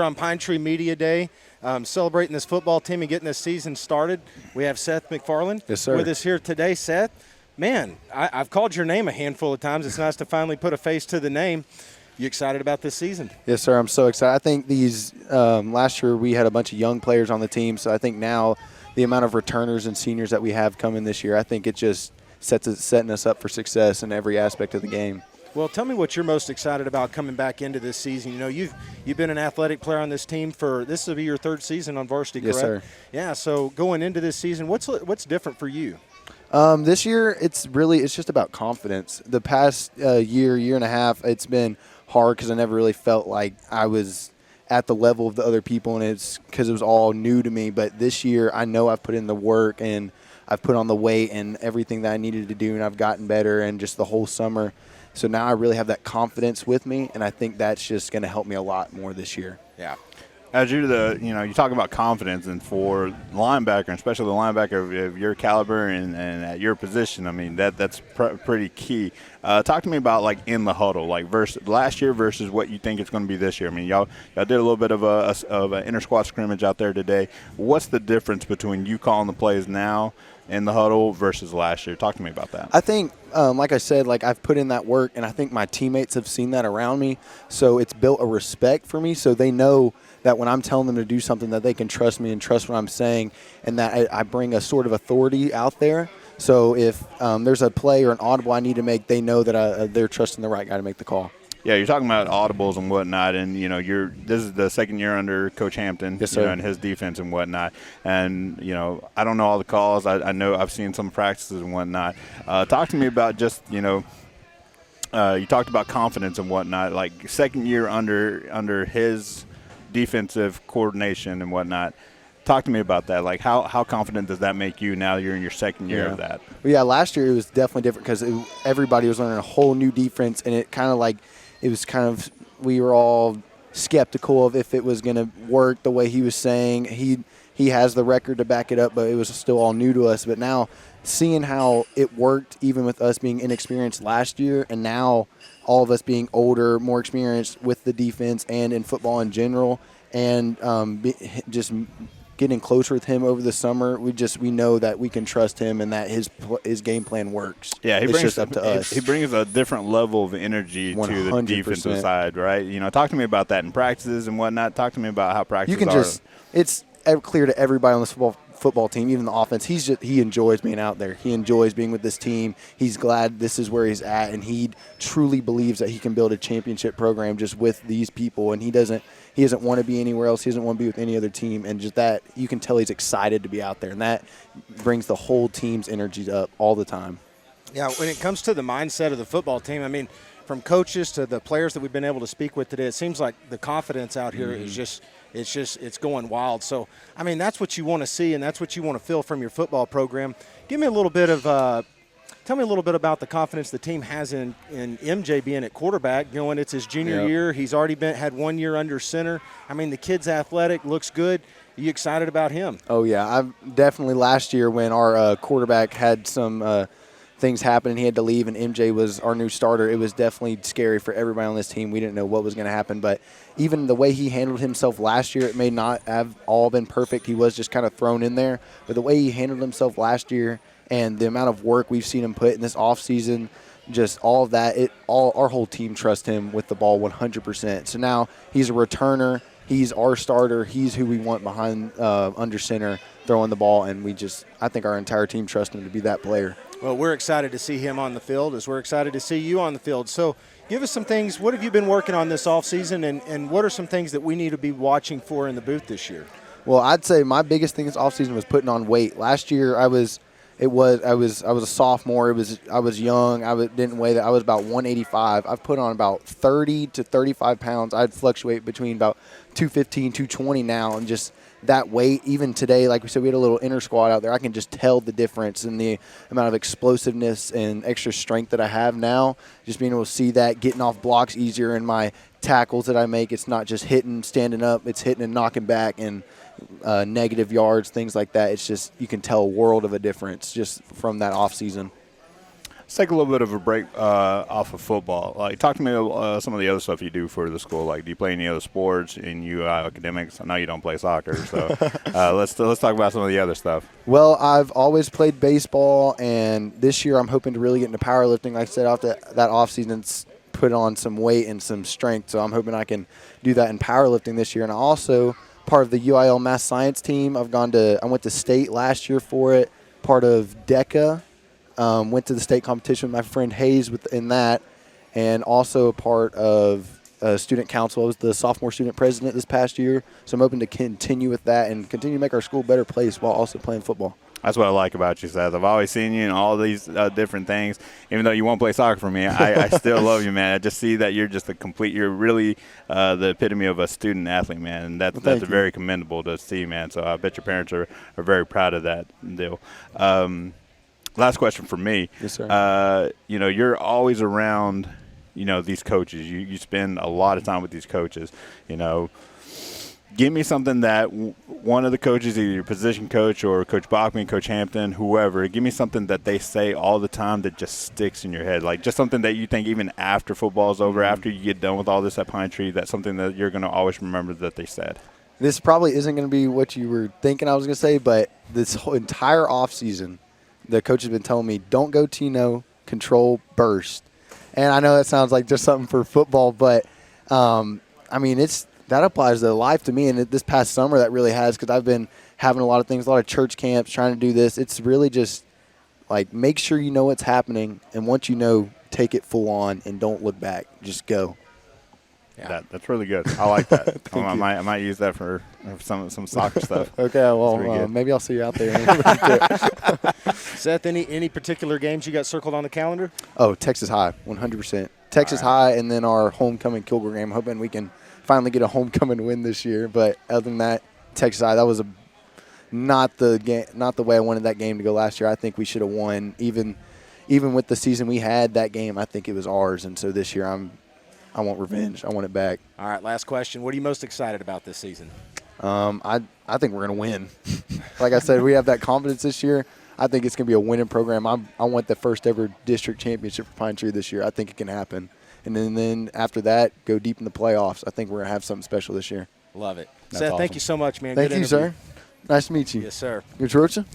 on Pine Tree Media Day, celebrating this football team and getting this season started. We have Seth McFarland with us here today. Seth, man, I've called your name a handful of times. It's nice to finally put a face to the name. You excited about this season? Yes, sir. I'm so excited. I think these last year we had a bunch of young players on the team, so I think now the amount of returners and seniors that we have coming this year, I think it just setting us up for success in every aspect of the game. Well, tell me what you're most excited about coming back into this season. You know, you've been an athletic player on this team this will be your third season on varsity, correct? Yes, sir. Yeah, so going into this season, what's different for you? This year, it's just about confidence. The past year and a half, it's been hard because I never really felt like I was at the level of the other people, and it's because it was all new to me. But this year, I know I've put in the work, and I've put on the weight and everything that I needed to do, and I've gotten better, and just the whole summer. So now I really have that confidence with me, and I think that's just going to help me a lot more this year. Yeah. As you talk about confidence, and for linebacker, especially the linebacker of your caliber and at your position, I mean that's pretty key. Talk to me about like in the huddle, like versus last year versus what you think it's going to be this year. I mean, y'all did a little bit of an inter squad scrimmage out there today. What's the difference between you calling the plays now in the huddle versus last year? Talk to me about that. I think, like I said, like I've put in that work, and I think my teammates have seen that around me. So it's built a respect for me. So they know that when I'm telling them to do something, that they can trust me and trust what I'm saying, and that I bring a sort of authority out there. So if there's a play or an audible I need to make, they know that they're trusting the right guy to make the call. Yeah, you're talking about audibles and whatnot, and this is the second year under Coach Hampton, yes, sir. And his defense and whatnot. And I don't know all the calls. I know I've seen some practices and whatnot. Talk to me about just you talked about confidence and whatnot. Like second year under his defensive coordination and whatnot. Talk to me about that. Like how confident does that make you now you're in your second year of that? Well, yeah, last year it was definitely different because everybody was learning a whole new defense, and we were all skeptical of if it was going to work the way he was saying. He has the record to back it up, but it was still all new to us. But now seeing how it worked, even with us being inexperienced last year, and now all of us being older, more experienced with the defense and in football in general, and just getting closer with him over the summer, we know that we can trust him and that his game plan works. Yeah, it's just up to us. He brings a different level of energy 100%. to the defensive side, right? Talk to me about that in practices and whatnot. Talk to me about how practices are. It's clear to everybody on this football team, even the offense, he enjoys being out there. He enjoys being with this team. He's glad this is where he's at, and he truly believes that he can build a championship program just with these people, and he doesn't want to be anywhere else. He doesn't want to be with any other team, and just that, you can tell he's excited to be out there, and that brings the whole team's energy up all the time. Yeah, when it comes to the mindset of the football team, I mean, from coaches to the players that we've been able to speak with today, it seems like the confidence out here is just it's going wild. So, I mean, that's what you want to see, and that's what you want to feel from your football program. Tell me a little bit about the confidence the team has in MJ being at quarterback. It's his junior year. He's already had 1 year under center. I mean, the kid's athletic, looks good. Are you excited about him? Oh, yeah. I've definitely last year when our quarterback had some things happen and he had to leave and MJ was our new starter, it was definitely scary for everybody on this team. We didn't know what was going to happen, but even the way he handled himself last year, it may not have all been perfect. He was just kind of thrown in there, but the way he handled himself last year and the amount of work we've seen him put in this offseason, just all of that, our whole team trusts him with the ball 100%. So now he's a returner. He's our starter. He's who we want behind under center throwing the ball, and I think our entire team trusts him to be that player. Well, we're excited to see him on the field as we're excited to see you on the field. So give us some things. What have you been working on this offseason, and what are some things that we need to be watching for in the booth this year? Well, I'd say my biggest thing this offseason was putting on weight. Last year I was a sophomore. I was young. I didn't weigh that. I was about 185. I've put on about 30 to 35 pounds. I'd fluctuate between about 215, 220 now, and just that weight, even today, like we said, we had a little inner squad out there. I can just tell the difference in the amount of explosiveness and extra strength that I have now. Just being able to see that, getting off blocks easier in my tackles that I make. It's not just hitting, standing up. It's hitting and knocking back and negative yards, things like that. It's just, you can tell a world of a difference just from that off season. Let's take a little bit of a break off of football. Like, talk to me some of the other stuff you do for the school. Like, do you play any other sports in academics? I know you don't play soccer, so let's talk about some of the other stuff. Well, I've always played baseball, and this year I'm hoping to really get into powerlifting. Like I said, after that offseason, put on some weight and some strength, so I'm hoping I can do that in powerlifting this year. And I also part of the UIL math science team. I went to state last year for it. Part of DECA. Went to the state competition with my friend Hayes in that, and also a part of student council. I was the sophomore student president this past year, so I'm hoping to continue with that and continue to make our school a better place while also playing football. That's what I like about you, Seth. I've always seen you in all these different things. Even though you won't play soccer for me, I still love you, man. I just see that you're just you're really the epitome of a student athlete, man. And that's very commendable to see, man. So I bet your parents are very proud of that deal. Last question for me. Yes, sir. You're always around, these coaches. You spend a lot of time with these coaches, Give me something that one of the coaches, either your position coach or Coach Bachman, Coach Hampton, whoever, give me something that they say all the time that just sticks in your head. Like just something that you think even after football's over, after you get done with all this at Pine Tree, that's something that you're going to always remember that they said. This probably isn't going to be what you were thinking I was going to say, but this whole entire offseason, the coach has been telling me, don't go Tino, control burst. And I know that sounds like just something for football, but, that applies to life to me. And this past summer that really has, because I've been having a lot of things, a lot of church camps, trying to do this. It's really just like make sure you know what's happening. And once you know, take it full on and don't look back. Just go. Yeah, that's really good. I like that. I might use that for some soccer stuff. Okay, well, maybe I'll see you out there. Seth, any particular games you got circled on the calendar? Oh, Texas High, 100%. Texas High, and then our homecoming Kilgore game. I'm hoping we can finally get a homecoming win this year. But other than that, Texas High, that was not the way I wanted that game to go last year. I think we should have won. Even with the season we had, that game, I think it was ours. And so this year I want revenge. I want it back. All right, last question. What are you most excited about this season? I think we're going to win. Like I said, we have that confidence this year. I think it's going to be a winning program. I want the first ever district championship for Pine Tree this year. I think it can happen. And then after that, go deep in the playoffs. I think we're going to have something special this year. Love it. That's Seth, awesome. thank you so much, man. Thank Good you, interview. sir. Nice to meet you. Yes, sir. Good, Georgia.